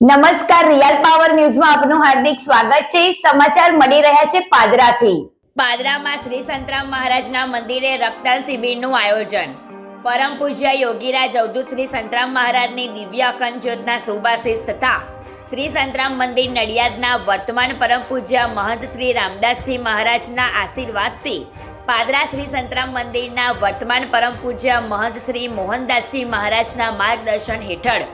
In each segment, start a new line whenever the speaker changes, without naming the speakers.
નમસ્કાર, real power ન્યૂઝમાં આપનું હાર્દિક સ્વાગત છે। સમાચાર મળી રહ્યા છે પાદરાથી।
પાદરામાં શ્રી સંતરામ મહારાજના મંદિરે રક્તદાન શિબિરનું આયોજન। પરમ પૂજ્ય યોગીરાજ અવધૂત શ્રી સંતરામ મહારાજની દિવ્ય અખંડ જ્યોતના શુભાશીષ તથા શ્રી સંતરામ મંદિર નડિયાદના વર્તમાન પરમ પૂજ્ય મહંત શ્રી રામદાસજી મહારાજના આશીર્વાદથી પાદરા શ્રી સંતરામ મંદિરના વર્તમાન પરમ પૂજ્ય મહંત શ્રી મોહનદાસજી મહારાજના માર્ગદર્શન હેઠળ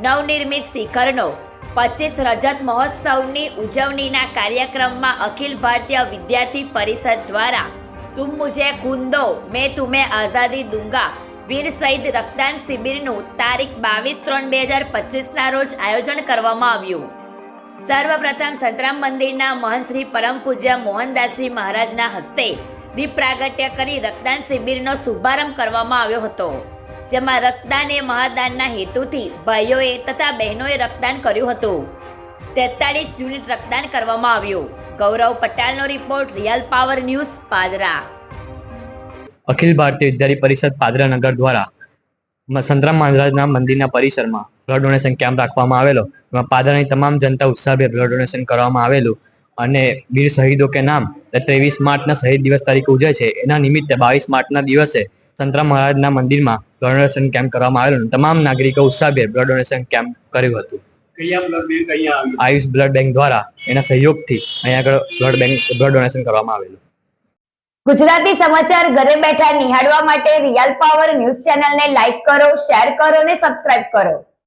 નવનિર્મિત શિખરનો 25 રજત મહોત્સવની ઉજવણીના કાર્યક્રમમાં અખિલ ભારતીય વિદ્યાર્થી પરિષદ દ્વારા તુમ મુझे खून दो मैं तुम्हें आज़ादी दूंगा વીર શહીદ રક્તદાન શિબિરનું તારીખ 22/3/2025ના રોજ આયોજન કરવામાં આવ્યું। સર્વપ્રથમ સંતરામ મંદિરના મહંત શ્રી પરમ પૂજ્ય મોહનદાસજી મહારાજના હસ્તે દીપ પ્રાગટ્ય કરી રક્તદાન શિબિરનો શુભારંભ કરવામાં આવ્યો હતો, જેમાં રક્તદાન એ મહાદાનના હેતુથી ભાઈઓએ તથા બહેનોએ રક્તદાન કર્યું હતું। 43 યુનિટ રક્તદાન કરવામાં આવ્યું। ગૌરવ પટેલનો report, real power news, Padra.
Akhil Bharatiya Vidyarthi પરિષદ પાદરા નગર દ્વારા સંતરામ મહારાજના મંદિરના પરિસરમાં બ્લડ ડોનેશન કેમ્પ રાખવામાં આવેલો। એમાં પાદરાની તમામ જનતા ઉત્સાહભેર બ્લડ ડોનેશન કરવામાં આવેલું અને વીર શહીદો કે નામ 23 માર્ચના શહીદ દિવસ તરીકે ઉજવે છે, એના નિમિત્તે 22 માર્ચના દિવસે સંતરામ મહારાજના મંદિરમાં બ્લડ ડોનેશન કેમ્પ કરવામાં આવેલું। તમામ નાગરિકો ઉત્સાહભેર બ્લડ ડોનેશન કેમ્પ કર્યું હતું। આયુષ બ્લડ બેંક દ્વારા એના સહયોગથી અહીંયા આગળ બ્લડ ડોનેશન કરવામાં આવેલું।
ગુજરાતી સમાચાર ઘરે બેઠા નિહાળવા માટે રિયલ પાવર ન્યૂઝ ચેનલને લાઈક કરો, શેર કરો અને સબસ્ક્રાઇબ કરો।